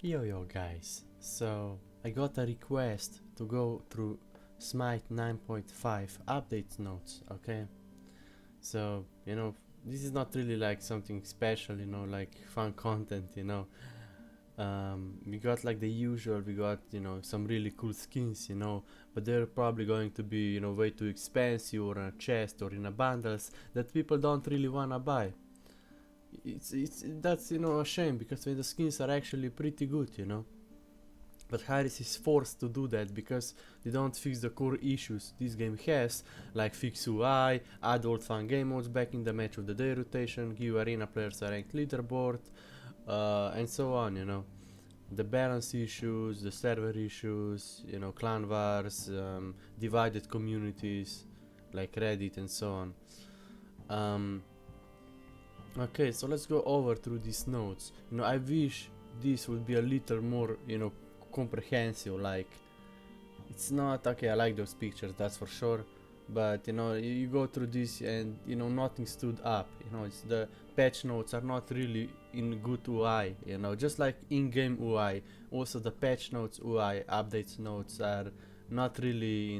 Yo guys, so I got a request to go through Smite 9.5 update notes, okay? So, this is not really like something special, like fun content, we got like the usual, we got, some really cool skins, but they're probably going to be, way too expensive or in a chest or in a bundles that people don't really wanna buy. That's a shame because the skins are actually pretty good, but Harris is forced to do that because they don't fix the core issues this game has, like fix UI, add old fun game modes back in the match of the day rotation, give arena players a ranked leaderboard, and so on, the balance issues, the server issues, clan wars, divided communities like Reddit and so on. Okay, so let's go over through these notes. I wish this would be a little more, comprehensive. Like, it's not okay. I like those pictures, that's for sure. But you go through this and nothing stood up. It's the patch notes are not really in good UI. Just like in-game UI. Also, the patch notes UI updates notes are not really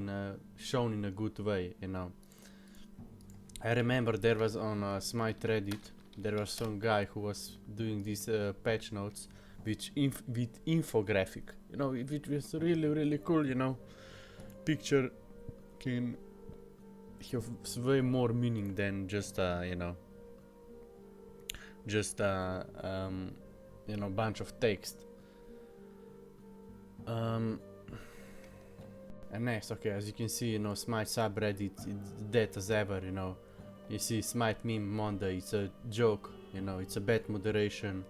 shown in a good way. I remember there was on Smite Reddit. There was some guy who was doing these patch notes with infographic, which was really cool, Picture can have way more meaning than just bunch of text. And next, okay, as you can see, Smite subreddit it's dead as ever, You see Smite meme Monday, it's a joke, it's a bad moderation.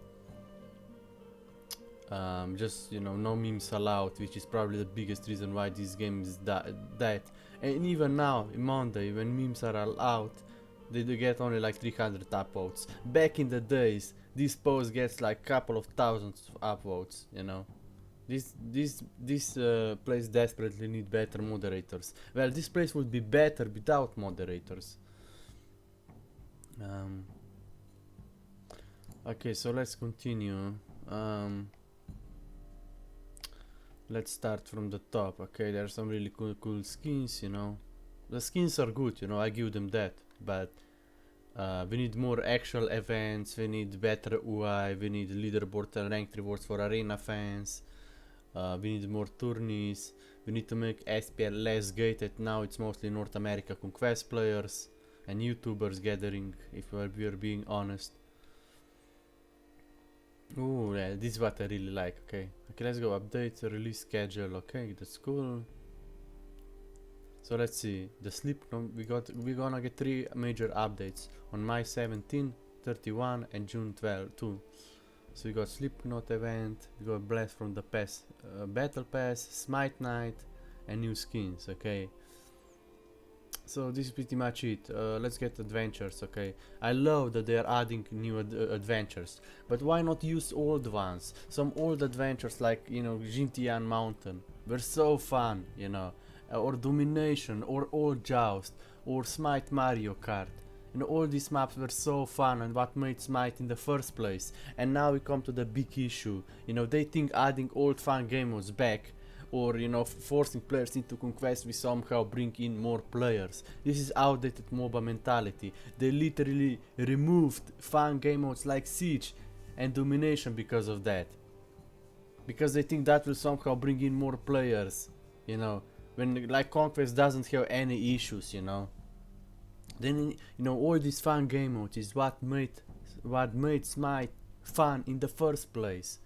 Just, no memes allowed, which is probably the biggest reason why this game is dead. And even now, in Monday, when memes are allowed, they do get only like 300 upvotes. Back in the days, this post gets like couple of thousands of upvotes, This place desperately need better moderators. Well, this place would be better without moderators. Okay, so let's continue. Let's start from the top. Okay, there are some really cool skins, The skins are good, I give them that. But we need more actual events, we need better UI, we need leaderboard and ranked rewards for arena fans. We need more tourneys. We need to make SPL less gated. Now it's mostly North America Conquest players and YouTubers gathering, if we are being honest. Ooh, yeah, this is what I really like. Okay, let's go. Update release schedule. Okay, that's cool. So let's see. The sleep. We're gonna get 3 major updates on May 17, 31, and June 12 too. So we got Slipknot event, we got Blast from the Past Battle Pass, Smite Night, and new skins, okay? So this is pretty much it. Let's get adventures, okay? I love that they are adding new adventures, but why not use old ones? Some old adventures like, Jintian Mountain were so fun, or Domination, or Old Joust, or Smite Mario Kart. All these maps were so fun and what made Smite in the first place. And now we come to the big issue. They think adding old fun game modes back or forcing players into conquest will somehow bring in more players. This is outdated MOBA mentality. They literally removed fun game modes like Siege and Domination because of that. Because they think that will somehow bring in more players, when like Conquest doesn't have any issues, Then all these fun game modes is what made Smite fun in the first place.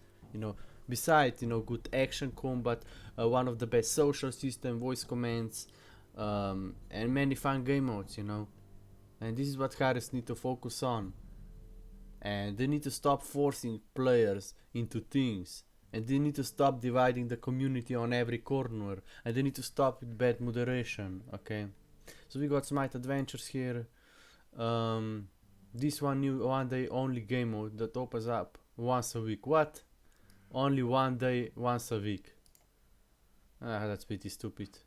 Besides good action combat, one of the best social system, voice commands, and many fun game modes. And this is what Harris need to focus on. And they need to stop forcing players into things. And they need to stop dividing the community on every corner. And they need to stop with bad moderation. Okay. So we got Smite Adventures here. This one new 1 day only game mode that opens up once a week. What? Only 1 day, once a week. That's pretty stupid.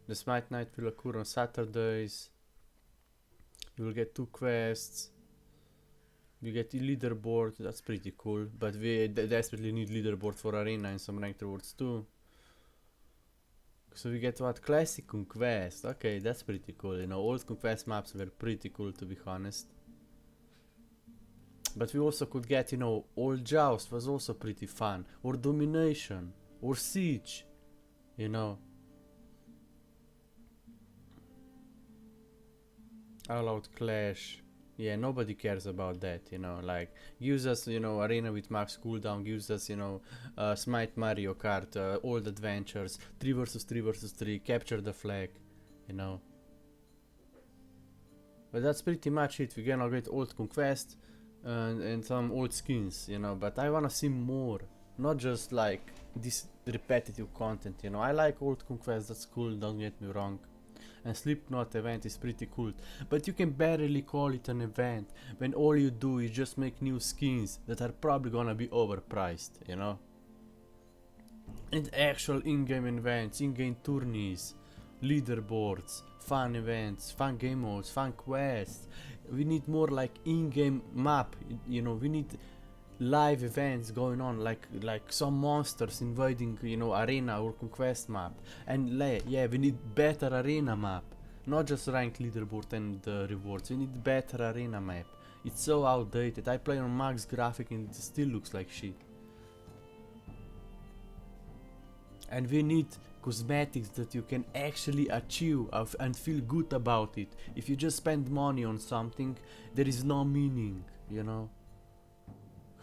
The Smite Night will occur on Saturdays. You will get 2 quests. We get the leaderboard, that's pretty cool, but we desperately need leaderboard for arena and some ranked rewards too. So we get what? Classic Conquest. Okay, that's pretty cool. You know, old Conquest maps were pretty cool, to be honest. But we also could get, you know, Old Joust was also pretty fun. Or Domination. Or Siege. You know. All Out Clash. Yeah, nobody cares about that, you know. Like, gives us, you know, arena with max cooldown. Gives us, you know, Smite Mario Kart, Old Adventures, 3 versus 3 versus 3, Capture the Flag, you know. But that's pretty much it. We're gonna get Old Conquest and some old skins, you know. But I wanna see more, not just like this repetitive content, you know. I like Old Conquest, that's cool, don't get me wrong. And Slipknot event is pretty cool, but you can barely call it an event when all you do is just make new skins that are probably gonna be overpriced, you know. And actual in-game events, in-game tourneys, leaderboards, fun events, fun game modes, fun quests. We need more like in-game map, you know. We need live events going on, like some monsters invading, you know, arena or conquest map. And yeah, we need better arena map, not just ranked leaderboard and rewards. We need better arena map. It's so outdated. I play on max graphic and it still looks like shit. And we need cosmetics that you can actually achieve and feel good about it. If you just spend money on something, there is no meaning, you know.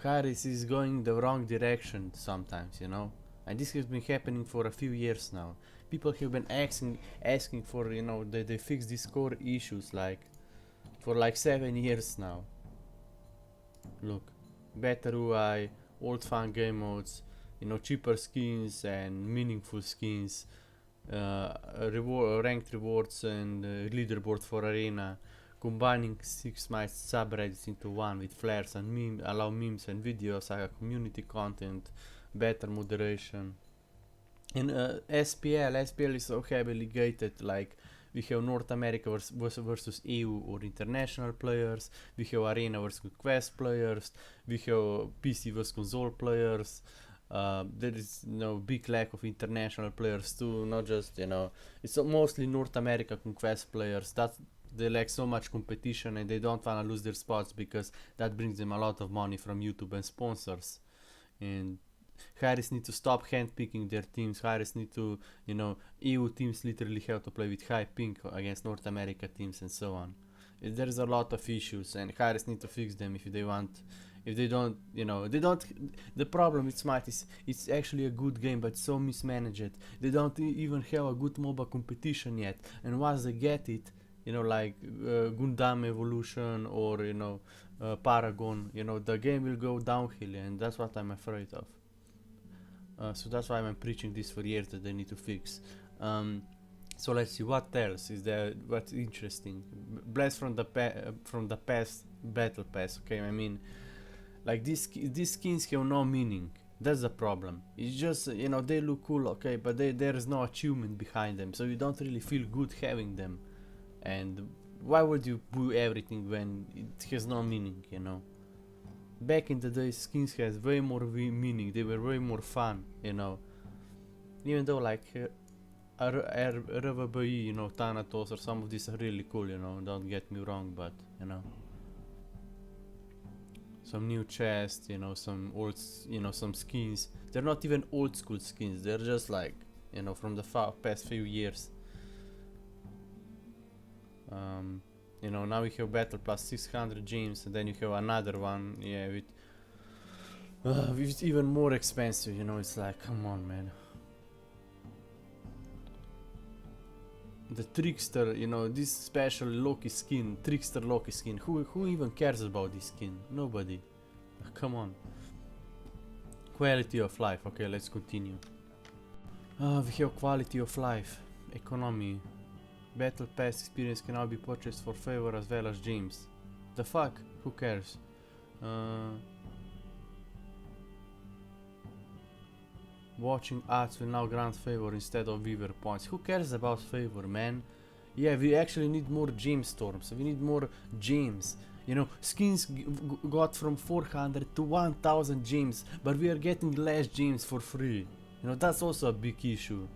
Harris is going the wrong direction sometimes, you know. And this has been happening for a few years now. People have been asking for, you know, they fix these core issues like for like 7 years now. Look, better UI, old fun game modes, you know, cheaper skins and meaningful skins, ranked rewards and leaderboard for arena, combining 6 Smite subreddits into one with flares and allow memes and videos, community content, better moderation. And SPL is so heavily gated, like we have North America versus EU or international players, we have arena versus quest players, we have PC versus console players. There is, you know, big lack of international players too, not just, you know, it's mostly North America conquest players. They lack so much competition and they don't want to lose their spots because that brings them a lot of money from YouTube and sponsors. And Harris need to stop handpicking their teams. Harris need to, you know, EU teams literally have to play with high ping against North America teams and so on. There's a lot of issues and Harris need to fix them if they want. If they don't, you know, the problem with Smite is it's actually a good game but so mismanaged. They don't even have a good MOBA competition yet, and once they get it, you know, like Gundam Evolution or, you know, Paragon, you know, the game will go downhill, and that's what I'm afraid of. So that's why I'm preaching this for years that they need to fix. So let's see what else is there. What's interesting? Blast from the past battle pass. Okay, I mean, like these skins have no meaning. That's the problem. It's just, you know, they look cool, okay, but there is no achievement behind them, so you don't really feel good having them. And why would you do everything when it has no meaning, you know? Back in the day, skins has way more meaning. They were way more fun, you know. Even though like RVBI, you know, Thanatos or some of these are really cool, you know. Don't get me wrong, but you know, some new chests, you know, some old, you know, some skins. They're not even old school skins. They're just like, you know, from the past few years. You know, now we have battle plus 600 gems, and then you have another one, yeah, with even more expensive, you know. It's like, come on, man. The Trickster, you know, this special Loki skin, Trickster Loki skin, who even cares about this skin? Nobody. Come on. Quality of life, okay, let's continue. We have quality of life, economy. Battle Pass experience can now be purchased for favor as well as gems. The fuck? Who cares? Watching ads will now grant favor instead of viewer points. Who cares about favor, man? Yeah, we actually need more gem storms. We need more gems. You know, skins got from 400 to 1000 gems, but we are getting less gems for free. You know, that's also a big issue.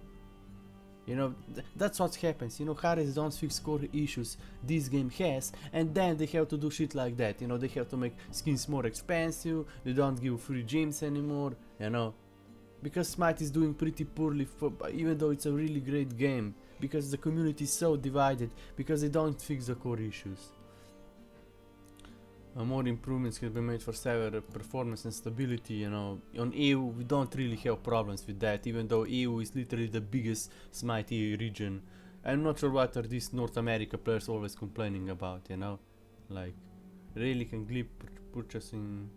You know, that's what happens. You know, Harris don't fix core issues this game has, and then they have to do shit like that. You know, they have to make skins more expensive, they don't give free gems anymore, you know. Because Smite is doing pretty poorly, even though it's a really great game. Because the community is so divided, because they don't fix the core issues. More improvements can be made for server performance and stability, you know. On EU, we don't really have problems with that, even though EU is literally the biggest Smite region. I'm not sure what are these North America players always complaining about, you know. Like, really can glip purchasing...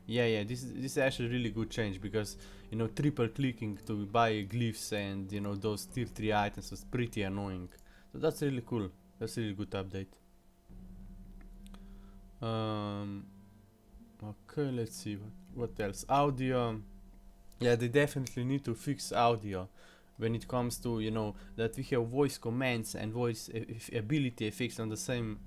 Yeah, this is actually really good change, because, you know, triple clicking to buy glyphs and, you know, those tier 3 items was pretty annoying. So that's really cool. That's a really good update. Okay, let's see what else. Audio. Yeah, they definitely need to fix audio when it comes to, you know, that we have voice commands and voice ability effects on the same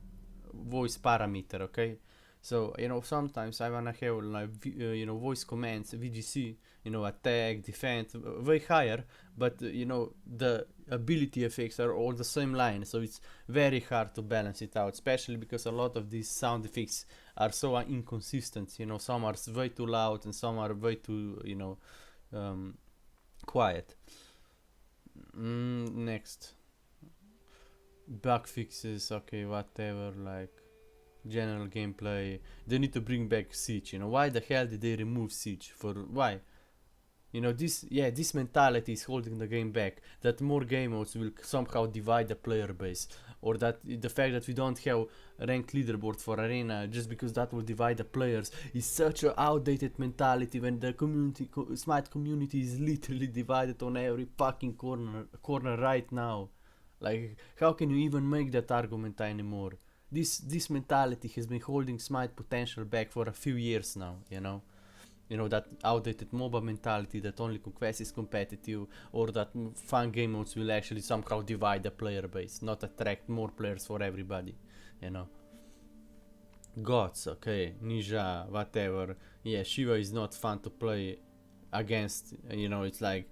voice parameter, okay? So, you know, sometimes I wanna have like, you know, voice commands, VGC, you know, attack, defend, way higher, but, you know, the ability effects are all the same line, so it's very hard to balance it out, especially because a lot of these sound effects are so inconsistent, you know, some are way too loud and some are way too, you know, quiet. Next. Bug fixes, okay, whatever, like... general gameplay. They need to bring back Siege. You know, why the hell did they remove Siege? For why? You know, this mentality is holding the game back. That more game modes will somehow divide the player base, or that the fact that we don't have ranked leaderboard for arena just because that will divide the players is such an outdated mentality when the community, Smite community, is literally divided on every fucking corner right now. Like, how can you even make that argument anymore? This mentality has been holding Smite potential back for a few years now, you know. You know, that outdated MOBA mentality that only Conquest is competitive, or that fun game modes will actually somehow divide the player base, not attract more players for everybody, you know. Gods, okay, Ninja, whatever. Yeah, Shiva is not fun to play against, you know, it's like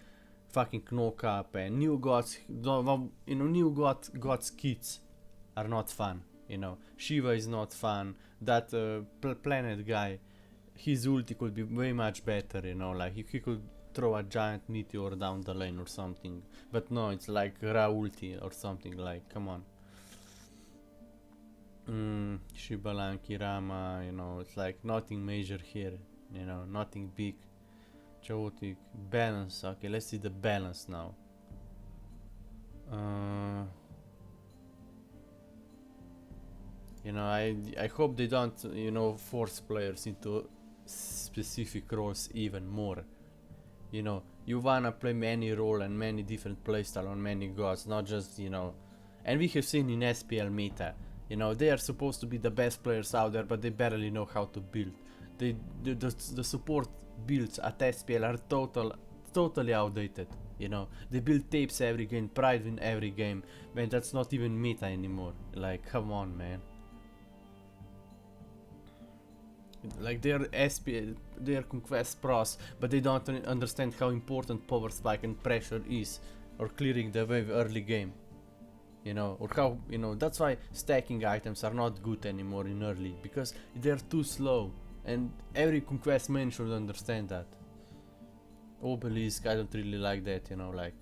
fucking knock up, and new gods, you know, new gods kits are not fun. You know, Shiva is not fun. That planet guy, his ulti could be way much better, you know, like he could throw a giant meteor down the lane or something. But no, it's like Ra ulti or something, like, come on. Shibalanki, Rama, you know, it's like nothing major here, you know, nothing big. Chaotic, balance, okay, let's see the balance now. You know, I hope they don't, you know, force players into specific roles even more. You know, you wanna play many role and many different playstyle on many gods, not just, you know. And we have seen in SPL meta, you know, they are supposed to be the best players out there, but they barely know how to build. The support builds at SPL are totally outdated. You know, they build tapes every game, pride in every game. Man, that's not even meta anymore. Like, come on, man. Like, they're Conquest pros, but they don't understand how important power spike and pressure is, or clearing the wave early game. You know, or how, you know, that's why stacking items are not good anymore in early, because they're too slow, and every Conquest main should understand that. Obelisk, I don't really like that, you know, like,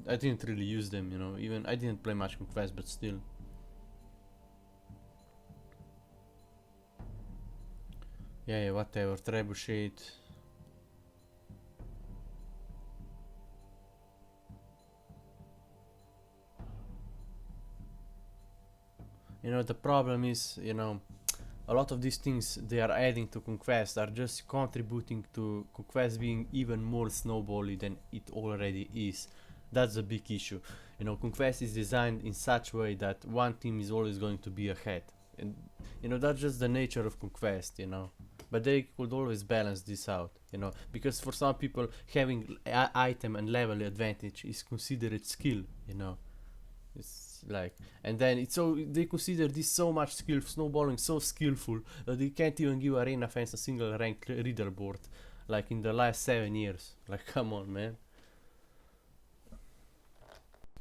I didn't really use them, you know, even I didn't play much Conquest, but still. Yeah, whatever, trebuchet. You know, the problem is, you know, a lot of these things they are adding to Conquest are just contributing to Conquest being even more snowbally than it already is. That's a big issue. You know, Conquest is designed in such a way that one team is always going to be ahead. And, you know, that's just the nature of Conquest, you know. But they could always balance this out, you know, because for some people having item and level advantage is considered skill, you know. It's like, and then it's so they consider this so much skill snowballing so skillful that they can't even give arena fans a single ranked leaderboard like in the last 7 years. Like, come on, man.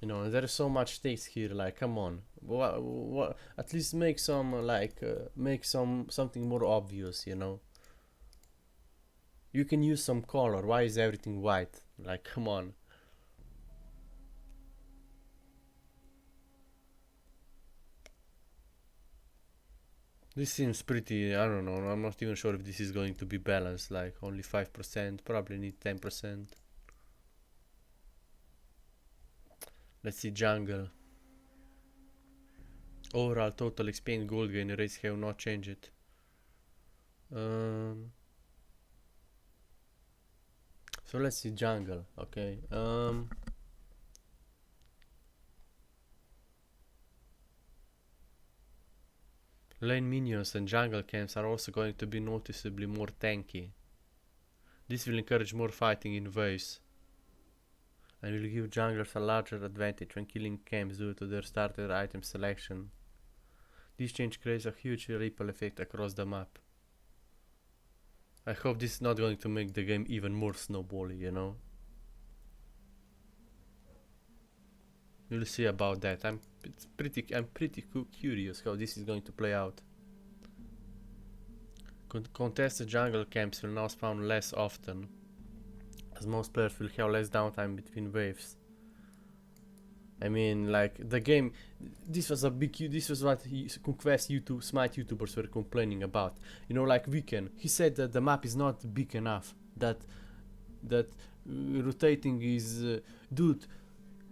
You know, there is so much stakes here. Like, come on, what? At least make some make something more obvious. You know, you can use some color. Why is everything white? Like, come on. This seems pretty, I don't know, I'm not even sure if this is going to be balanced, like only 5%, probably need 10%. Let's see jungle. Overall total XP and gold gain rates have not changed. So let's see jungle, okay. Lane minions and jungle camps are also going to be noticeably more tanky. This will encourage more fighting in waves and will give junglers a larger advantage when killing camps due to their starter item selection. This change creates a huge ripple effect across the map. I hope this is not going to make the game even more snowbally, you know. We'll see about that. I'm pretty curious how this is going to play out. Contested jungle camps will now spawn less often, as most players will have less downtime between waves. I mean, like, the game, this was what Conquest Smite YouTubers were complaining about. You know, like Weekend, he said that the map is not big enough, that rotating is, dude,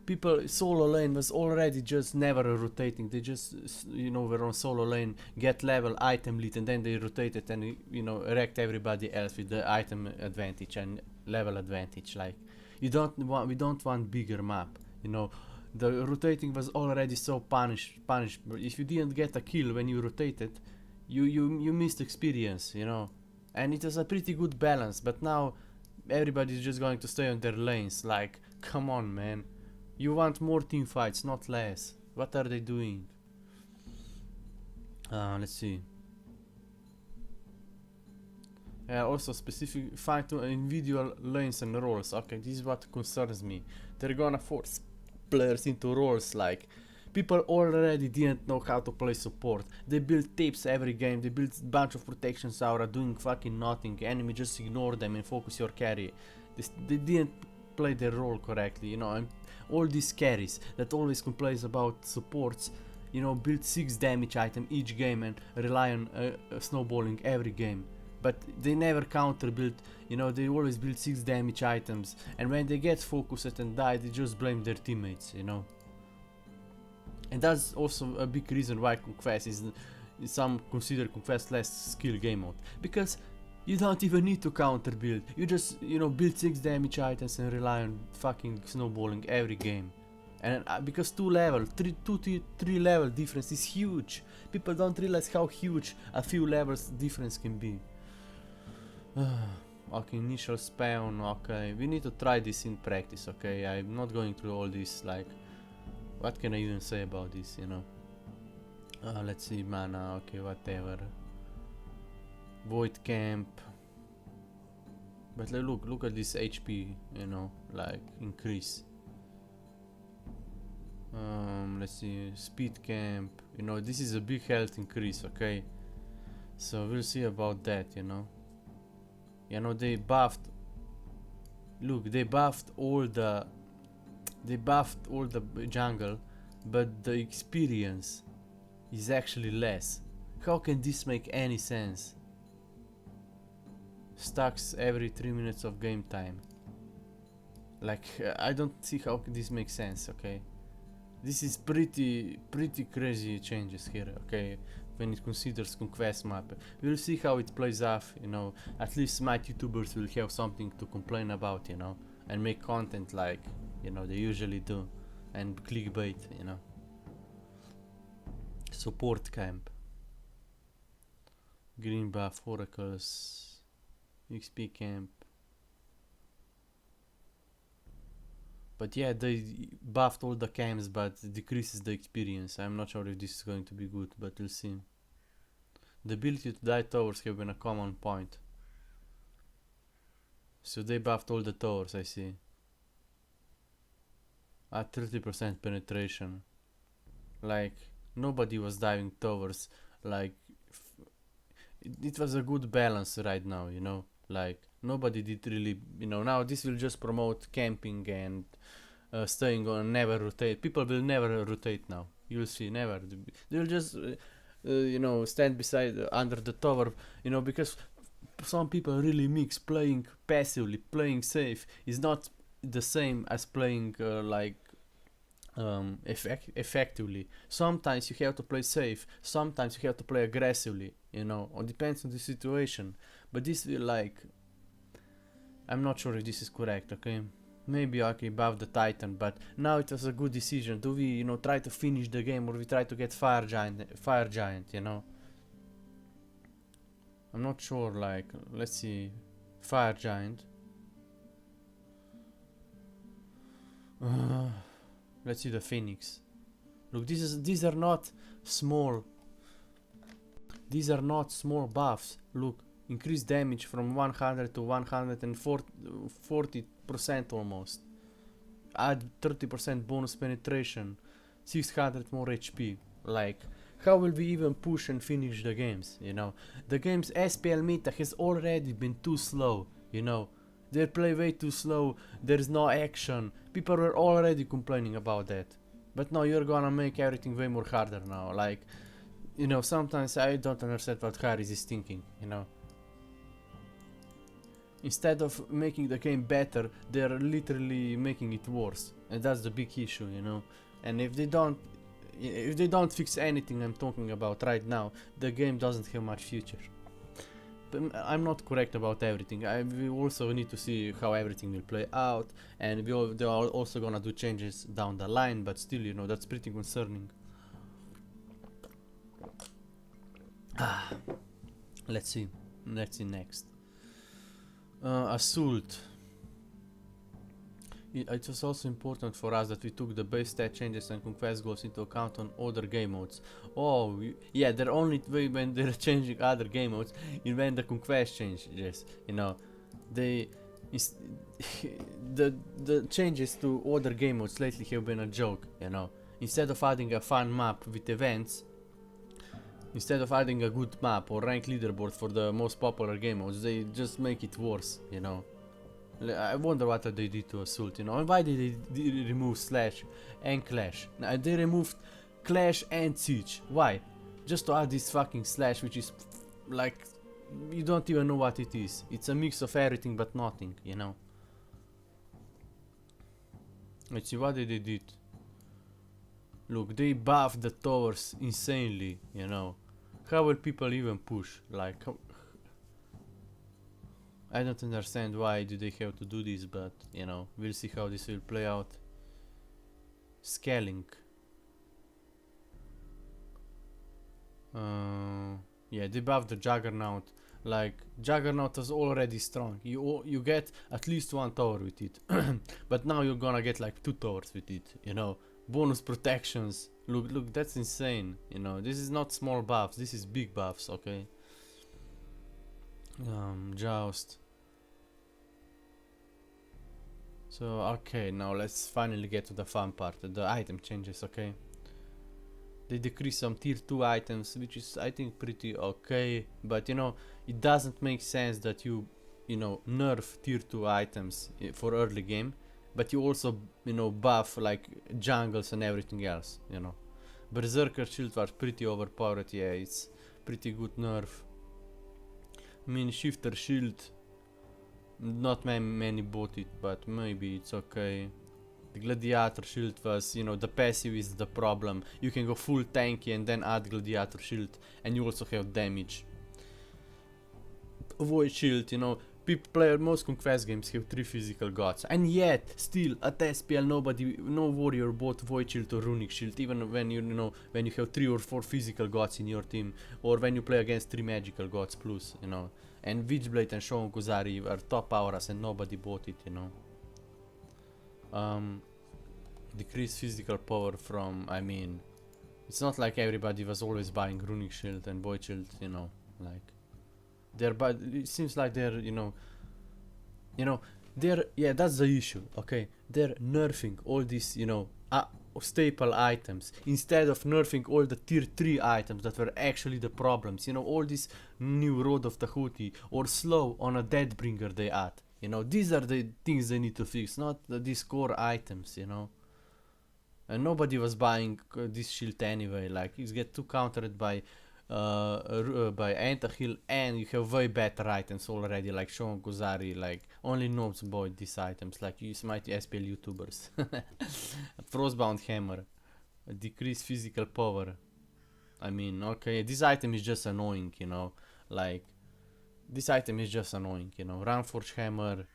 people, solo lane was already just never rotating. They just, you know, were on solo lane, get level, item lead, and then they rotated and, you know, wrecked everybody else with the item advantage and level advantage. Like, we don't want bigger map, you know. The rotating was already so punished. If you didn't get a kill when you rotated, you missed experience, you know. And it was a pretty good balance, but now everybody's just going to stay on their lanes. Like, come on, man. You want more team fights, not less. What are they doing? Let's see. Also specific fight to individual lanes and roles. Okay, this is what concerns me. They're gonna force players into roles. Like, people already didn't know how to play support. They built tips every game. They built a bunch of protections aura doing fucking nothing. Enemy just ignore them and focus your carry. They didn't play their role correctly, you know. And all these carries that always complains about supports, you know, build 6 damage item each game and rely on snowballing every game. But they never counter build, you know, they always build 6 damage items, and when they get focused and die, they just blame their teammates, you know. And that's also a big reason why Conquest is some consider Conquest less skill game mode, because you don't even need to counter build. You just, you know, build 6 damage items and rely on fucking snowballing every game. And because 2 level, 3 level difference is huge. People don't realize how huge a few levels difference can be. Okay, initial spawn, okay. We need to try this in practice, okay? I'm not going through all this, like, what can I even say about this, you know? Let's see, mana, okay, whatever. Void camp. But look at this HP, you know, like, increase. Let's see, speed camp, you know, this is a big health increase, okay? So we'll see about that, you know. You know, they buffed, look, they buffed all the jungle, but the experience is actually less. How can this make any sense? Stacks every 3 minutes of game time. Like, I don't see how this makes sense, okay? This is pretty crazy changes here, okay? When it considers Conquest map. We'll see how it plays off, you know. At least Smite YouTubers will have something to complain about, you know, and make content like, you know, they usually do, and clickbait, you know. Support camp. Green buff, oracles, XP camp. But yeah, they buffed all the camps, but decreases the experience. I'm not sure if this is going to be good, but we'll see. The ability to die towers have been a common point. So they buffed all the towers, I see. At 30% penetration. Like, nobody was diving towers. Like, it was a good balance right now, you know. Like, nobody did really, you know, now this will just promote camping and staying on, never rotate. People will never rotate now. You'll see, never. They'll just, you know, stand beside, under the tower, you know, because some people really mix playing passively, playing safe is not the same as playing effectively. Sometimes you have to play safe, sometimes you have to play aggressively, you know, it depends on the situation. But this will, like, I'm not sure if this is correct, okay? Maybe okay above the Titan, but now it was a good decision. Do we, you know, try to finish the game, or we try to get fire giant, you know? I'm not sure, like, let's see, fire giant. Let's see the Phoenix. Look, these are not small. These are not small buffs. Look, increase damage from 100 to 140% almost. Add 30% bonus penetration. 600 more HP. Like, how will we even push and finish the games, you know? The game's SPL meta has already been too slow, you know? They play way too slow, there's no action. People were already complaining about that. But now you're gonna make everything way more harder now. Like, you know, sometimes I don't understand what Harris is thinking, you know? Instead of making the game better, they're literally making it worse. And that's the big issue, you know? And if they don't fix anything I'm talking about right now, the game doesn't have much future. But I'm not correct about everything. We also need to see how everything will play out, and they're also gonna do changes down the line, but still, you know, that's pretty concerning. Let's see next. Assault. It was also important for us that we took the base stat changes and conquest goals into account on other game modes. Oh, yeah, they're only way when they're changing other game modes is when the conquest changes, you know. The changes to other game modes lately have been a joke, you know. Instead of adding a fun map with events, instead of adding a good map or rank leaderboard for the most popular game modes, they just make it worse, you know. I wonder what they did to Assault, you know, and why did they remove Slash and Clash? Now, they removed Clash and Siege. Why? Just to add this fucking Slash, which is like, you don't even know what it is. It's a mix of everything but nothing, you know. Let's see what they did. Look, they buffed the towers insanely, you know. How will people even push? Like, I don't understand why do they have to do this, but, you know, we'll see how this will play out. Scaling. Yeah, they buffed the Juggernaut. Like, Juggernaut was already strong. You get at least one tower with it. But now you're gonna get like 2 towers with it, you know. Bonus protections. Look, that's insane, you know. This is not small buffs, this is big buffs, okay? Joust. So, okay, now let's finally get to the fun part, the item changes, okay? They decrease some tier 2 items, which is, I think, pretty okay, but, you know, it doesn't make sense that you know, nerf tier 2 items for early game, but you also, you know, buff, like, jungles and everything else, you know. Berserker shield was pretty overpowered, yeah, it's pretty good nerf. I mean, Shifter shield, not many bought it, but maybe it's okay. The Gladiator shield was, you know, the passive is the problem. You can go full tanky and then add Gladiator shield, and you also have damage. Void shield, you know, most conquest games have 3 physical gods, and yet, still, at SPL no warrior bought Void shield or Runic shield, even when you know, when you have 3 or 4 physical gods in your team, or when you play against 3 magical gods plus, you know. And Witchblade and Shogun Kuzari are top auras and nobody bought it, you know. Decrease physical power from, I mean, it's not like everybody was always buying Runic Shield and Void Shield, you know, like, but it seems like they're, they're, yeah, that's the issue, okay, they're nerfing all these, staple items, instead of nerfing all the tier 3 items that were actually the problems, all this new Road of Tahuti, or slow on a Deadbringer they add, these are the things they need to fix, not these core items, and nobody was buying this shield anyway, like, it's get too countered by Antahil, and you have way better items already, like Shon Kuzari, like, only noobs bought these items, like you Smite SPL YouTubers. Frostbound Hammer, decrease physical power. I mean, okay, this item is just annoying, like, this item is just annoying, Ramforge Hammer.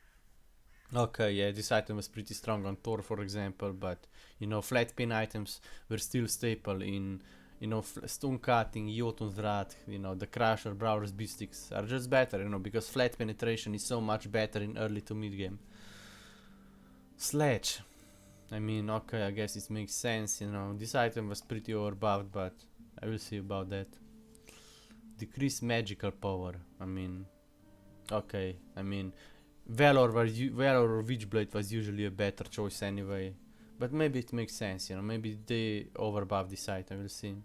Okay, yeah, this item was pretty strong on Thor, for example, but, flat pin items were still staple in, stone cutting, Jotun's Wrath, the Crusher, Brawler's Beatsticks are just better, because flat penetration is so much better in early to mid game. Sledge. I mean, okay, I guess it makes sense, this item was pretty overbuffed, but I will see about that. Decrease magical power. I mean, okay, I mean, Valor or Witchblade was usually a better choice anyway. But maybe it makes sense, maybe they overbuff this item, we'll see.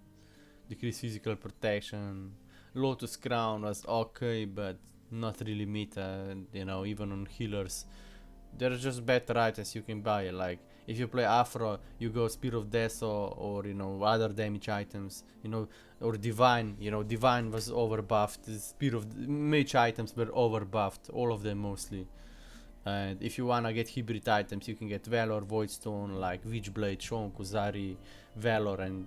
Decrease physical protection. Lotus Crown was okay, but not really meta, even on healers. There are just better items you can buy, like, if you play Afro, you go Spear of Death or other damage items, or Divine, Divine was overbuffed, the Spear of Mage items were overbuffed, all of them mostly. And if you wanna get hybrid items, you can get Valor, Voidstone, like Witchblade, Shon, Kuzari, Valor, and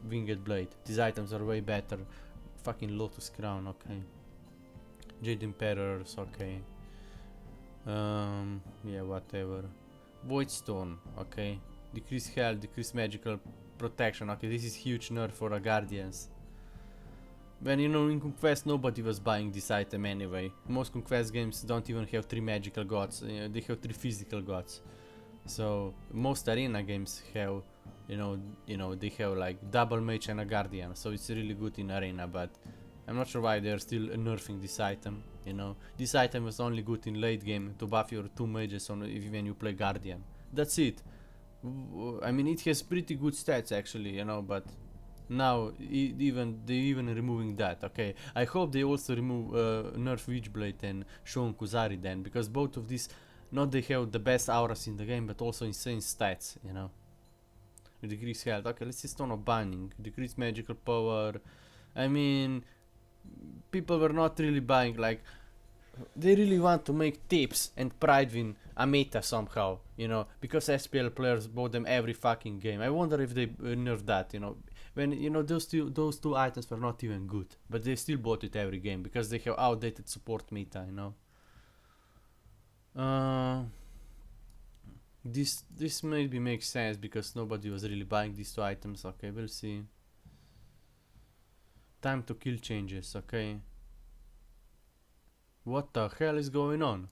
Winged Blade. These items are way better. Fucking Lotus Crown, okay. Jade Emperors, okay. Yeah, whatever. Voidstone, okay. Decrease health, decrease magical protection, okay. This is huge nerf for a Guardians. When in Conquest nobody was buying this item anyway. Most Conquest games don't even have 3 magical gods, they have 3 physical gods. So most arena games have, they have like double mage and a guardian, so it's really good in arena, but I'm not sure why they're still nerfing this item, This item was only good in late game to buff your 2 mages when you play guardian. That's it. I mean, it has pretty good stats actually, but now they even removing that, okay. I hope they also remove nerf Witchblade and Shon Kuzari then, because both of these, not they have the best auras in the game, but also insane stats, Decrease health, okay, let's see Stone of Binding, decrease magical power. I mean, people were not really buying, like, they really want to make tips and Pride win a meta somehow, because SPL players bought them every fucking game. I wonder if they nerfed that, when those two items were not even good, but they still bought it every game because they have outdated support meta, This maybe makes sense because nobody was really buying these 2 items. Okay, we'll see. Time to kill changes, okay. What the hell is going on?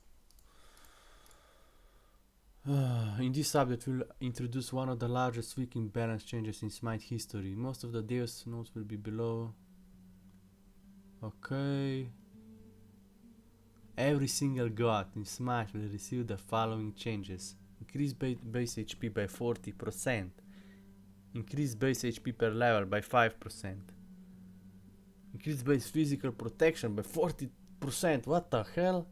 In this update we'll introduce one of the largest weak imbalance changes in Smite history. Most of the Deus notes will be below. Okay. Every single god in Smite will receive the following changes. Increase base HP by 40%. Increase base HP per level by 5%. Increase base physical protection by 40%. What the hell?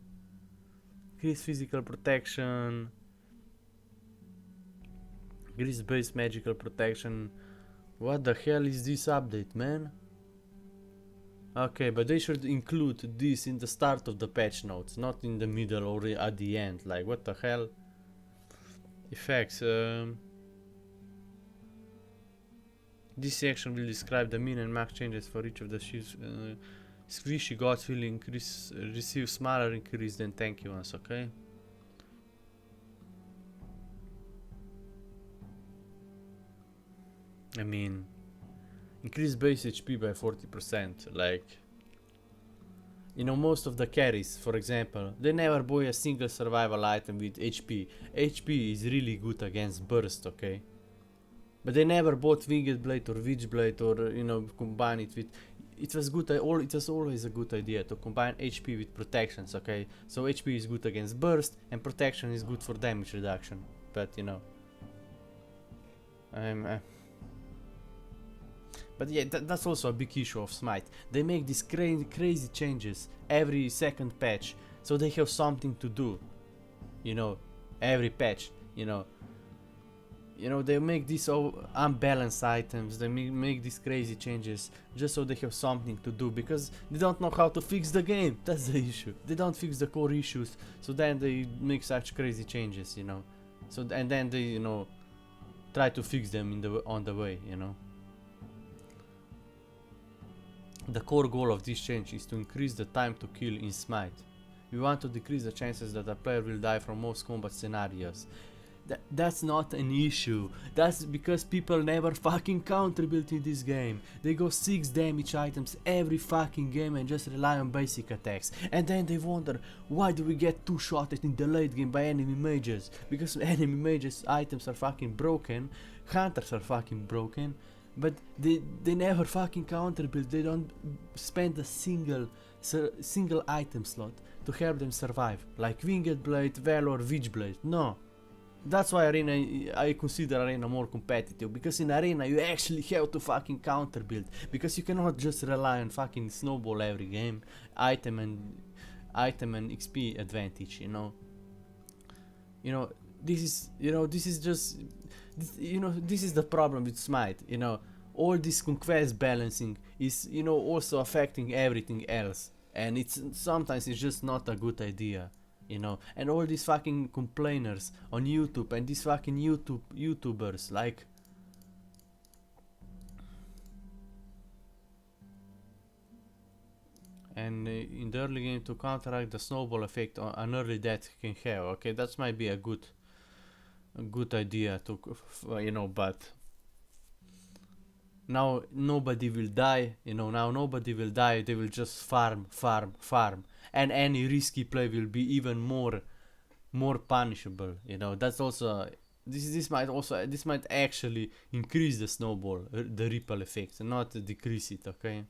Increase physical protection. Increase base magical protection. What the hell is this update, man? Okay, but they should include this in the start of the patch notes, not in the middle or at the end. Like, what the hell? Effects. This section will describe the min and max changes for each of the squishy gods will receive smaller increase than tanky ones, okay? I mean, increase base HP by 40%, like, most of the carries, for example, they never buy a single survival item with HP. HP is really good against burst, okay? But they never bought Winged Blade or Witch Blade or combine it with. It was good. It was always a good idea to combine HP with protections. Okay, so HP is good against burst and protection is good for damage reduction. But but yeah, that's also a big issue of Smite. They make these crazy changes every second patch, so they have something to do. Every patch. They make these unbalanced items, they make these crazy changes just so they have something to do, because they don't know how to fix the game. That's the issue. They don't fix the core issues, so then they make such crazy changes, So and then they, try to fix them on the way, The core goal of this change is to increase the time to kill in Smite. We want to decrease the chances that a player will die from most combat scenarios. That's not an issue. That's because people never fucking counter build in this game. They go 6 damage items every fucking game and just rely on basic attacks. And then they wonder, why do we get 2-shotted in the late game by enemy mages? Because enemy mages items are fucking broken, hunters are fucking broken, but they never fucking counter build. They don't spend a single item slot to help them survive, like Winged Blade, Valor, Witch Blade. No. That's why I consider Arena more competitive, because in Arena you actually have to fucking counter build, because you cannot just rely on fucking snowball every game, item and XP advantage, this is the problem with Smite, all this conquest balancing is, also affecting everything else, and sometimes it's just not a good idea. And all these fucking complainers on YouTube and these fucking YouTubers, like, and in the early game to counteract the snowball effect an early death can have. Okay, that might be a good idea to, but now nobody will die. Now nobody will die. They will just farm. And any risky play will be even more punishable. That's also this might actually increase the snowball, the ripple effect, and not decrease it. Okay.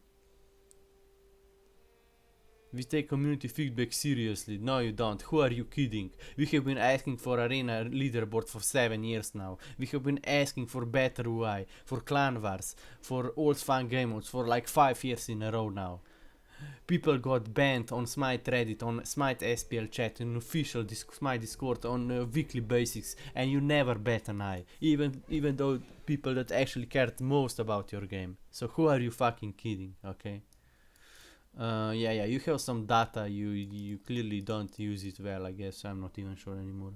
We take community feedback seriously. No, you don't. Who are you kidding? We have been asking for Arena leaderboard for 7 years now. We have been asking for better UI, for clan wars, for old fun game modes for like 5 years in a row now. People got banned on Smite Reddit, on Smite SPL chat, on official Smite Discord, on weekly basis, and you never bat an eye, even though people that actually cared most about your game. So who are you fucking kidding? Okay. Yeah, you have some data, you clearly don't use it well, I guess. I'm not even sure anymore.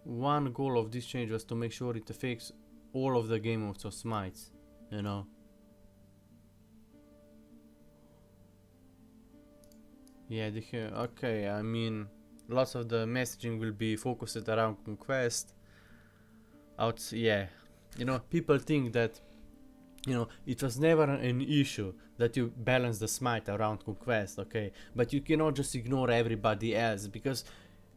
One goal of this change was to make sure it affects all of the game modes of Smites, Yeah, okay, I mean, lots of the messaging will be focused around conquest. People think that, it was never an issue that you balance the Smite around conquest, okay? But you cannot just ignore everybody else, because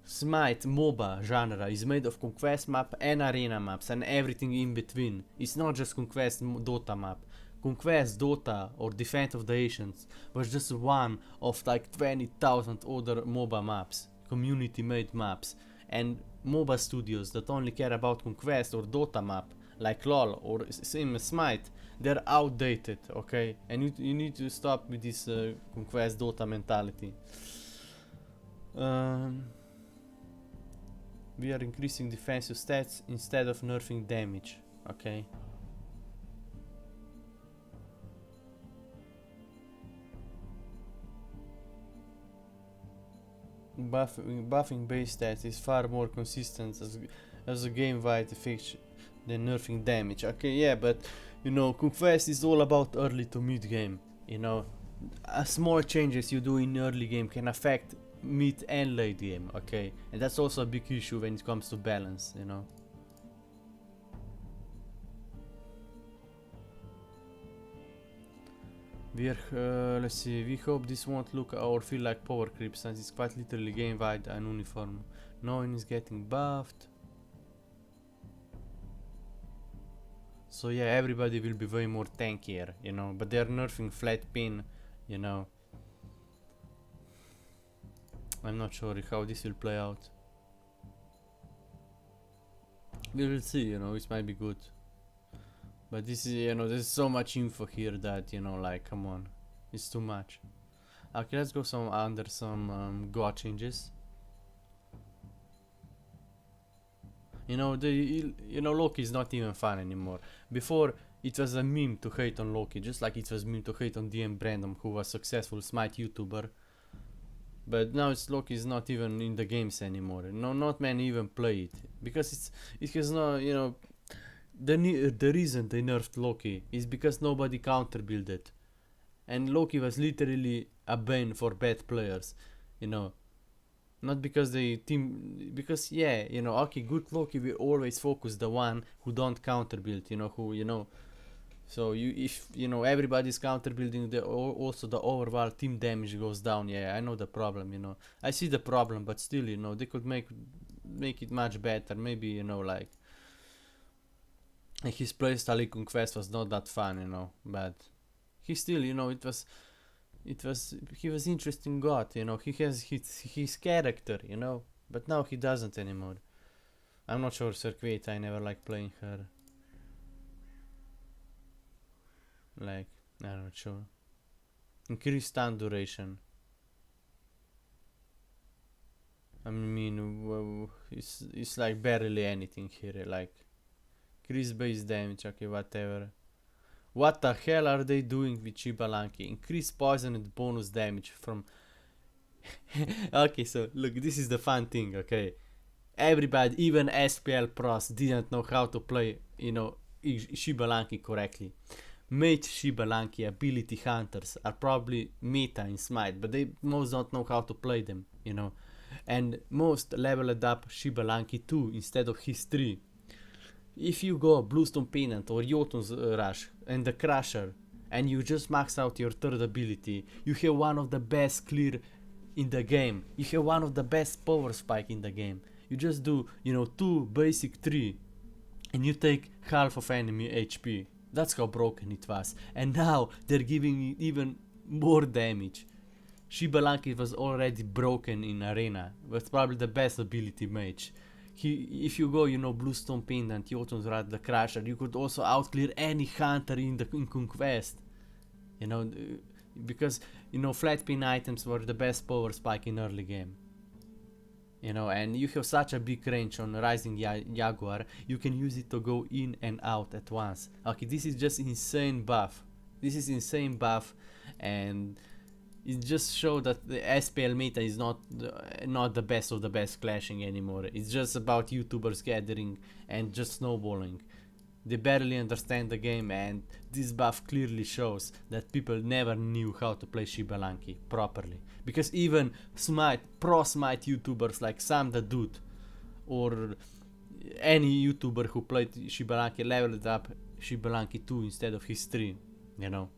Smite MOBA genre is made of conquest map and arena maps and everything in between. It's not just conquest Dota map. Conquest, Dota or Defense of the Ancients was just one of like 20,000 other MOBA maps, community made maps, and MOBA studios that only care about conquest or Dota map like LOL or same Smite, they're outdated, okay? And you need to stop with this conquest Dota mentality. We are increasing defensive stats instead of nerfing damage, okay? Buffing base stats is far more consistent as a game-wide effect than nerfing damage. Okay, yeah, but Conquest is all about early to mid game. Small changes you do in early game can affect mid and late game. Okay, and that's also a big issue when it comes to balance. Let's see, we hope this won't look or feel like power creep since it's quite literally game-wide and uniform. No one is getting buffed. So yeah, everybody will be way more tankier, you know, but they're nerfing flat pin, you know. I'm not sure how this will play out. We will see, you know, it might be good. But this is, you know, there's so much info here that, you know, like, come on. It's too much. Okay, let's go under some God changes. You know, Loki is not even fun anymore. Before, it was a meme to hate on Loki, just like it was a meme to hate on DM Brandom, who was a successful Smite YouTuber. But now Loki is not even in the games anymore. No, not many even play it because it has no, you know, the reason they nerfed Loki is because nobody counter-built it, and Loki was literally a bane for bad players, you know. Not because because yeah, you know, okay, good Loki will always focus the one who don't counter-build, you know, who, you know. So if you know everybody's counter building, also the overall team damage goes down. Yeah, I know the problem. You know, I see the problem, but still, you know, they could make it much better. Maybe, you know, like his playstyle in Conquest was not that fun, you know, but he still, you know, he was interesting god. You know, he has his character, you know, but now he doesn't anymore. I'm not sure Circuit. I never like playing her. Like, I'm not sure. Increase stun duration. I mean, it's like barely anything here. Like, increase base damage. Okay, whatever. What the hell are they doing with Shibalanki? Increase poison and bonus damage from. Okay, so look, this is the fun thing. Okay, everybody, even SPL pros, didn't know how to play, you know, Shibalanki correctly. Mage Shibalanki ability hunters are probably meta in Smite, but they most don't know how to play them, you know. And most leveled up Shibalanki 2 instead of his 3. If you go Bluestone Pennant or Jotun's Rush and the Crusher, and you just max out your third ability, you have one of the best clear in the game. You have one of the best power spike in the game. You just do, you know, 2 basic 3, and you take half of enemy HP. That's how broken it was. And now they're giving it even more damage. Shibalanki was already broken in Arena, but probably the best ability mage. If you go, you know, Bluestone Pendant, Jotun's Rat, the Crusher, you could also outclear any hunter in Conquest. You know, because, you know, flat pin items were the best power spike in early game. You know, and you have such a big range on Rising Jaguar, you can use it to go in and out at once. Okay, this is just insane buff. This is insane buff, and it just shows that the SPL meta is not the best of the best clashing anymore. It's just about YouTubers gathering and just snowballing. They barely understand the game, and this buff clearly shows that people never knew how to play Shibalanki properly. Because even pro Smite YouTubers like Sam the Dude, or any YouTuber who played Shibalanki leveled up Shibalanki 2 instead of his 3, you know.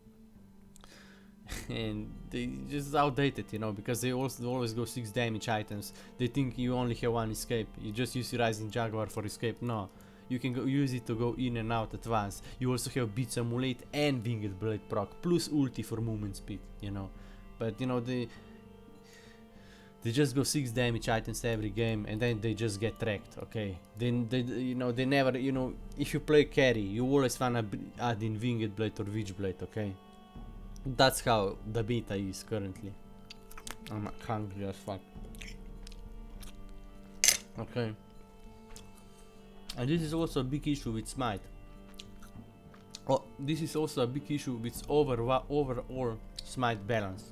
And they just outdated, you know, because they also always go 6 damage items. They think you only have one escape. You just use Rising Jaguar for escape. No. You can use it to go in and out at once. You also have Beats Amulet and Winged Blade proc, plus ulti for movement speed, you know. But, you know, they just go 6 damage items every game, and then they just get wrecked, okay? Then they never, you know, if you play carry, you always wanna add in Winged Blade or Witch Blade, okay? That's how the beta is currently. I'm hungry as fuck. Okay. And this is also a big issue with Smite. Oh, this is also a big issue with overall Smite balance.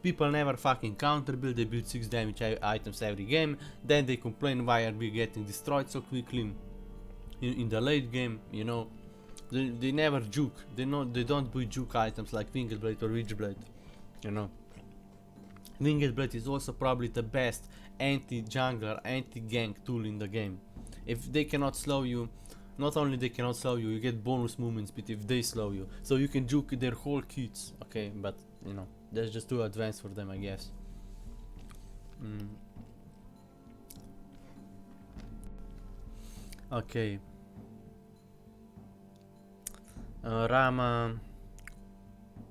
People never fucking counter build, they build 6 damage items every game, then they complain why are we getting destroyed so quickly in the late game, you know. They never juke, they don't build juke items like Winged Blade or Witch Blade, you know. Winged Blade is also probably the best anti-jungler, anti-gank tool in the game. If they cannot slow you Not only they cannot slow you, you get bonus movement speed if they slow you. So you can juke their whole kits, okay, but you know, that's just too advanced for them, I guess. Okay. Rama,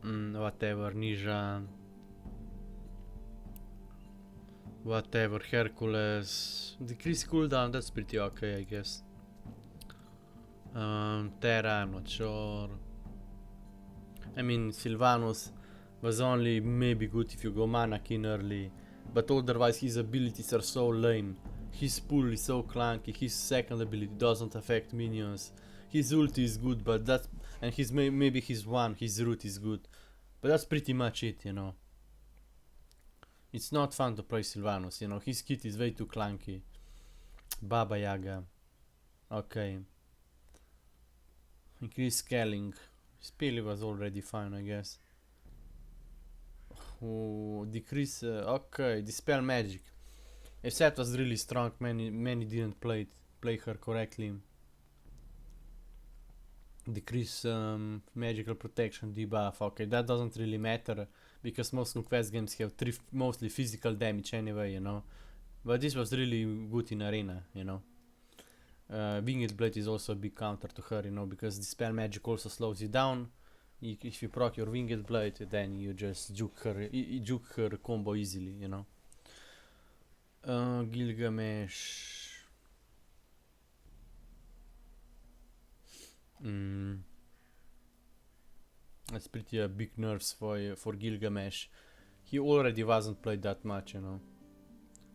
whatever, Ninja, whatever, Hercules, decrease cooldown, that's pretty okay, I guess. Terra, I'm not sure. I mean, Sylvanus was only maybe good if you go mana king early, but otherwise his abilities are so lame. His pull is so clunky, his second ability doesn't affect minions. His ulti is good, but that's... and his maybe his root is good. But that's pretty much it, you know. It's not fun to play Sylvanus, you know. His kit is way too clunky. Baba Yaga. Okay. Increase scaling. Spilly was already fine, I guess. Oh, decrease... okay, dispel magic. If set was really strong, many didn't play her correctly. Decrease magical protection debuff. Okay, that doesn't really matter because most conquest games have mostly physical damage anyway, you know. But this was really good in arena, you know. Winged Blade is also a big counter to her, you know, because dispel magic also slows you down. If you proc your Winged Blade, then you just juke her combo easily, you know. Gilgamesh. That's pretty big nerfs for Gilgamesh. He already wasn't played that much, you know.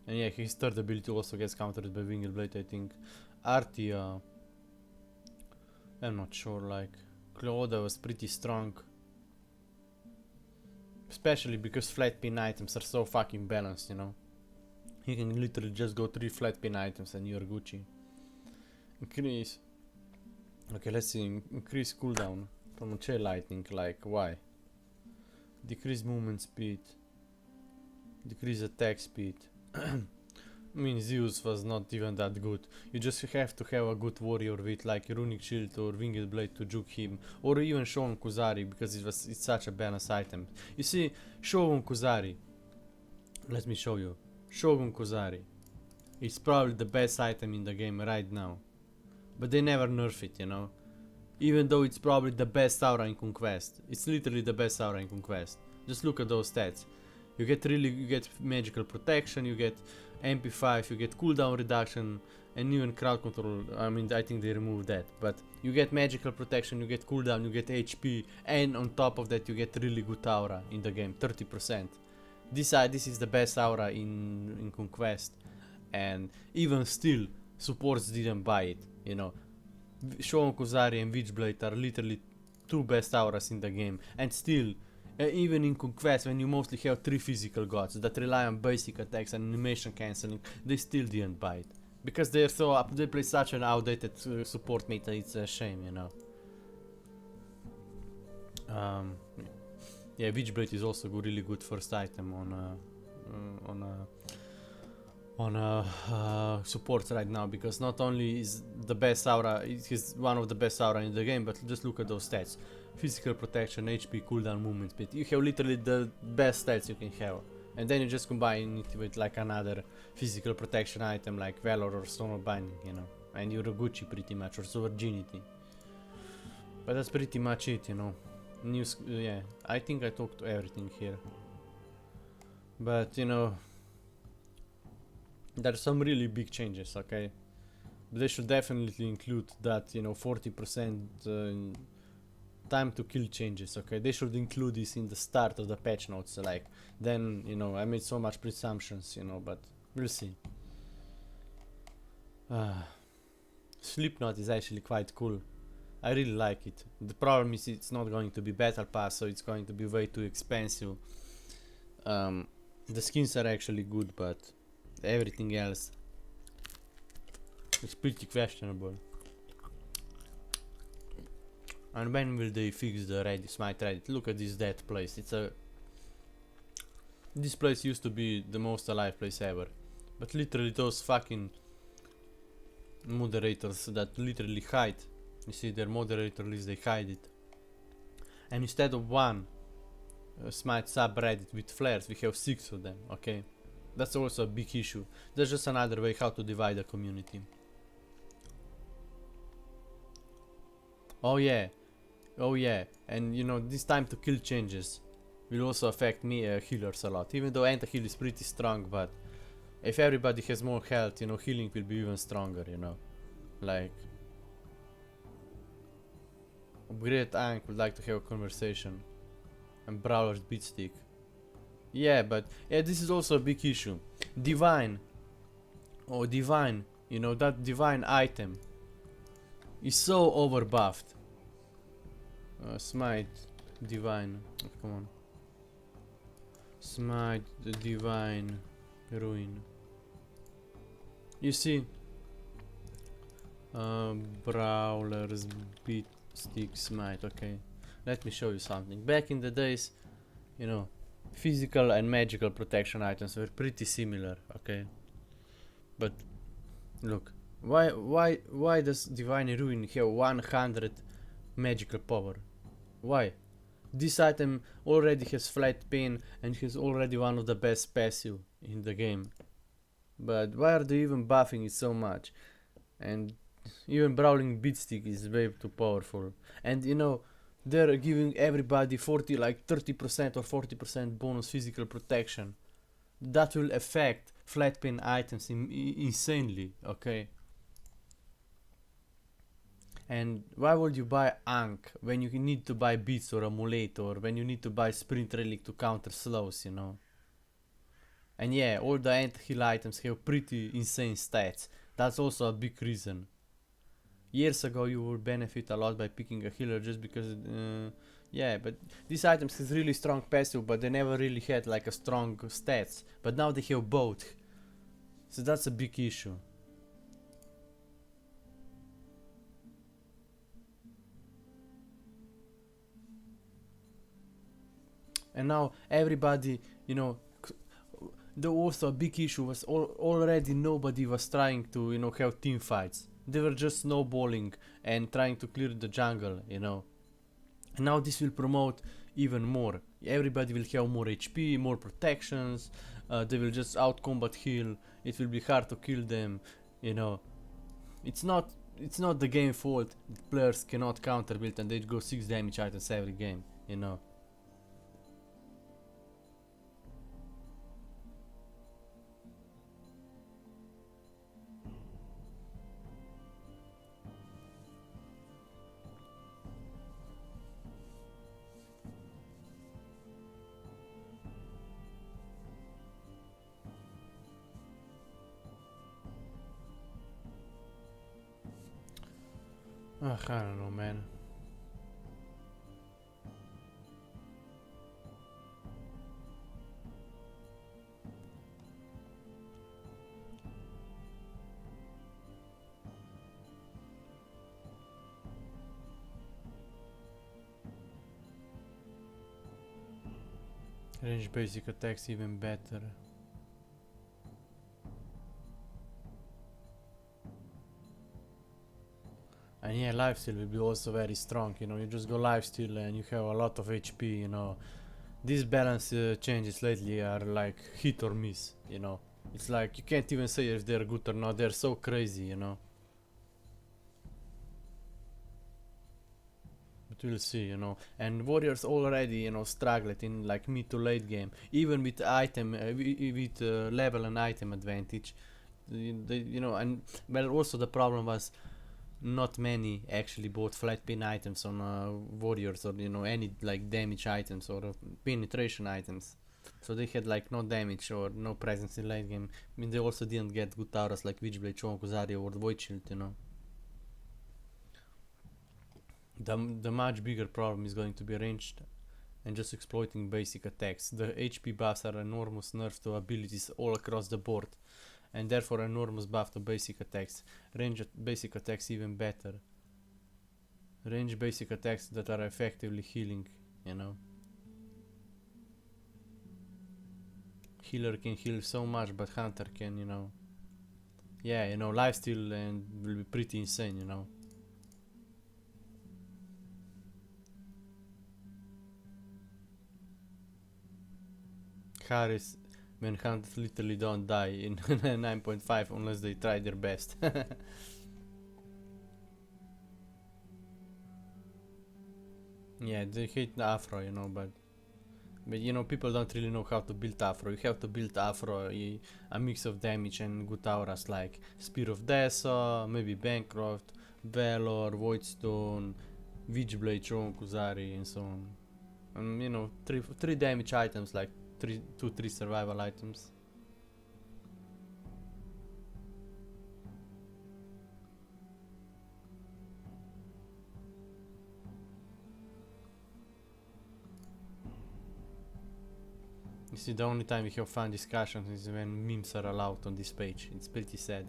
And yeah, his third ability also gets countered by Winged Blade, I think. Artia, I'm not sure, like, Cloda was pretty strong. Especially because flat pin items are so fucking balanced, you know. You can literally just go 3 flat pin items and you're Gucci. Increase. Okay, let's see. Increase cooldown from Chain Lightning, like, why? Decrease movement speed. Decrease attack speed. I mean, Zeus was not even that good. You just have to have a good warrior with like Runic Shield or Winged Blade to juke him, or even Shogun Kuzari, because it's such a balanced item. You see, Shogun Kuzari, let me show you. Shogun Kuzari, it's probably the best item in the game right now, but they never nerf it, you know. Even though it's probably the best aura in Conquest, it's literally the best aura in Conquest. Just look at those stats. You get magical protection, you get MP5, you get cooldown reduction, and even crowd control. I mean, I think they removed that, but you get magical protection, you get cooldown, you get HP, and on top of that you get really good aura in the game, 30%. This is the best aura in Conquest, and even still, supports didn't buy it, you know. Shogun Kuzari and Witchblade are literally 2 best auras in the game, and still, even in Conquest, when you mostly have 3 physical gods that rely on basic attacks and animation cancelling, they still didn't buy it. Because they play such an outdated support meta, it's a shame, you know. Yeah, Witchblade is also really good first item on supports right now, because not only is the best aura, it is one of the best aura in the game, but just look at those stats. Physical protection, HP, cooldown, movement speed. You have literally the best stats you can have. And then you just combine it with like another physical protection item like Valor or Stone of Binding, you know. And you're a Gucci pretty much, or so Virginity. But that's pretty much it, you know. Yeah, I think I talked to everything here. But, you know, there's some really big changes, okay? But they should definitely include that, you know, 40% time to kill changes, okay? They should include this in the start of the patch notes, like, then, you know, I made so much presumptions, you know, but we'll see. Slipknot is actually quite cool. I really like it. The problem is it's not going to be battle pass, so it's going to be way too expensive. The skins are actually good, but everything else is pretty questionable. And when will they fix the Smite Reddit? Look at this dead place. This place used to be the most alive place ever. But literally those fucking moderators that literally hide. You see their moderator list, they hide it. And instead of one Smite subreddit with flares, we have 6 of them, okay? That's also a big issue. That's just another way how to divide a community. Oh yeah, and you know, this time to kill changes will also affect me healers a lot. Even though anti-heal is pretty strong, but if everybody has more health, you know, healing will be even stronger, you know. Like, Upgrade Ankh would like to have a conversation. And Brawler's Beatstick. Yeah, but yeah, this is also a big issue. Divine. Oh, Divine. You know, that Divine item is so overbuffed. Smite Divine. Oh, come on. Smite the Divine Ruin. You see, Brawler's Beatstick Smite. Okay, let me show you something. Back in the days, you know, physical and magical protection items were pretty similar. Okay, but look, why does Divine Ruin have 100 magical power? Why? This item already has flat pain and has already one of the best passive in the game. But why are they even buffing it so much? And even Brawling Beatstick is way too powerful. And you know, they're giving everybody 30% or 40% bonus physical protection. That will affect flat pain items insanely, okay? And why would you buy Ankh when you need to buy Beats or Amulet, or when you need to buy Sprint Relic to counter slows, you know? And yeah, all the anti-heal items have pretty insane stats. That's also a big reason. Years ago you would benefit a lot by picking a healer just because, yeah, but these items has really strong passive, but they never really had like a strong stats. But now they have both. So that's a big issue. And now everybody, you know, the also a big issue was already nobody was trying to, you know, have team fights. They were just snowballing and trying to clear the jungle, you know. And now this will promote even more. Everybody will have more HP, more protections. They will just out combat heal. It will be hard to kill them, you know. It's not the game fault that players cannot counter build and they go 6 damage items every game, you know. Ugh, I don't know, man. Range basic attacks even better. And yeah, lifesteal will be also very strong, you know, you just go lifesteal and you have a lot of HP, you know. These balance changes lately are like hit or miss, you know. It's like you can't even say if they're good or not, they're so crazy, you know. But we'll see, you know. And warriors already, you know, struggled in like mid to late game. Even with item, with level and item advantage. You know, and well, also the problem was not many actually bought flat pin items on warriors, or you know, any like damage items or penetration items, so they had like no damage or no presence in late game. I mean, they also didn't get good auras like Witchblade, Chonku, Zarya or Void Shield, you know. The much bigger problem is going to be ranged and just exploiting basic attacks. The HP buffs are enormous nerfs to abilities all across the board, and therefore enormous buff to basic attacks. Range basic attacks even better. Range basic attacks that are effectively healing, you know. Healer can heal so much, but Hunter can, you know, Yeah, you know, lifesteal and will be pretty insane, you know. Harris Manhunt literally don't die in 9.5 unless they try their best. Yeah, they hate the Afro, you know, but you know, people don't really know how to build Afro. You have to build Afro a mix of damage and good auras like Spear of Desa, maybe Bancroft, Valor, Voidstone, Witchblade, Shon, Kuzari, and so on. And you know, three damage items like 3 survival items. You see, the only time we have fun discussions is when memes are allowed on this page. It's pretty sad.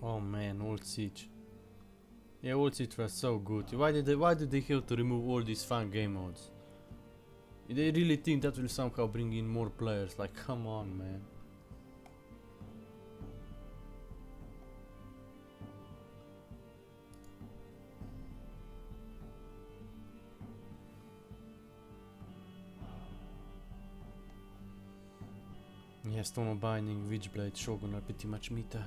Oh man, Old Siege. Yeah, Old Siege was so good. Why did they have to remove all these fun game modes? They really think that will somehow bring in more players. Like, come on, man. Yeah, Stone Binding, Witchblade, Shogun are pretty much meta.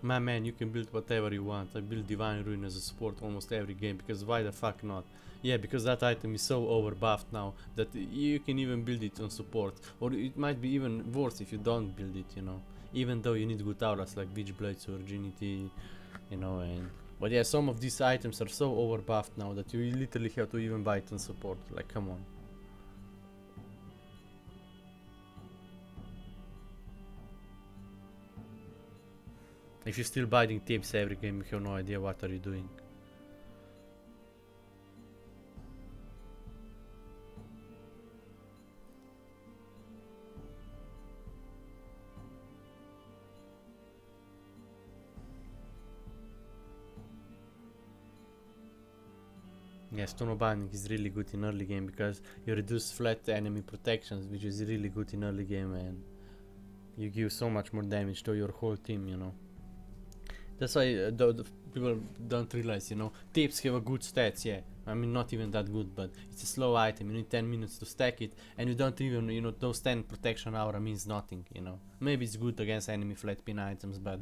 My man, you can build whatever you want. I build Divine Ruin as a support almost every game, because why the fuck not? Yeah, because that item is so overbuffed now that you can even build it on support. Or it might be even worse if you don't build it, you know. Even though you need good auras like Witchblade, Virginity, you know, and... But yeah, some of these items are so overbuffed now that you literally have to even buy it on support. Like, come on. If you're still buying tips every game, you have no idea what are you doing. Yeah, Stone Binding is really good in early game because you reduce flat enemy protections, which is really good in early game, and you give so much more damage to your whole team, you know. That's why the people don't realize, you know, tips have a good stats, yeah. I mean, not even that good, but it's a slow item. You need 10 minutes to stack it, and you don't even, you know, those 10 protection aura means nothing, you know. Maybe it's good against enemy flat pin items, but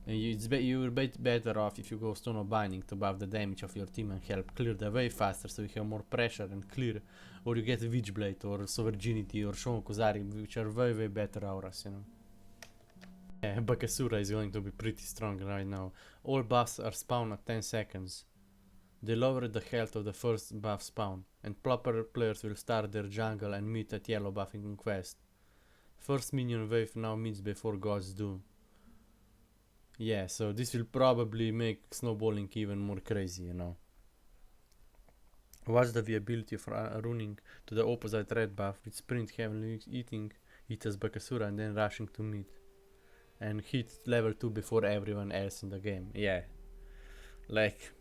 you're better off if you go Stone Binding to buff the damage of your team and help clear the way faster, so you have more pressure and clear, or you get Witchblade or Virginity or Shon Kuzari, which are way better auras, you know. Yeah, Bakasura is going to be pretty strong right now. All buffs are spawned at 10 seconds. They lower the health of the first buff spawn, and proper players will start their jungle and meet at yellow buffing quest. First minion wave now meets before gods do. Yeah, so this will probably make snowballing even more crazy, you know. What's the viability of running to the opposite red buff with sprint heavily eating it as Bakasura and then rushing to mid? And hit level 2 before everyone else in the game. Yeah. Like,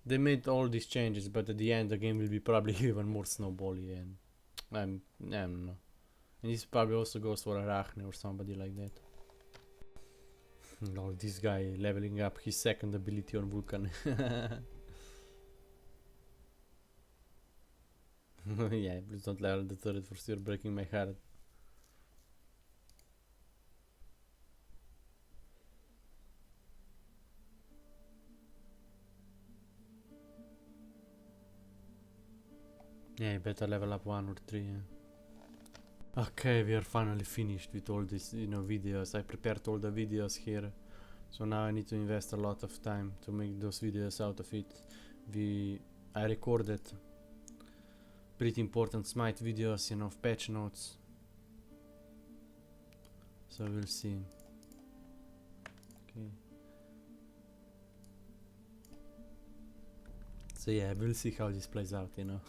they made all these changes, but at the end the game will be probably even more snowbally, and I don't know. And this probably also goes for Arachne or somebody like that. Oh, this guy leveling up his second ability on Vulcan. Yeah, please don't level the third for sure, breaking my heart. Yeah, better level up 1 or 3, yeah. Okay, we are finally finished with all these, you know, videos. I prepared all the videos here, so now I need to invest a lot of time to make those videos out of it. I recorded pretty important Smite videos, you know, of patch notes. So we'll see. Okay. So yeah, we'll see how this plays out, you know.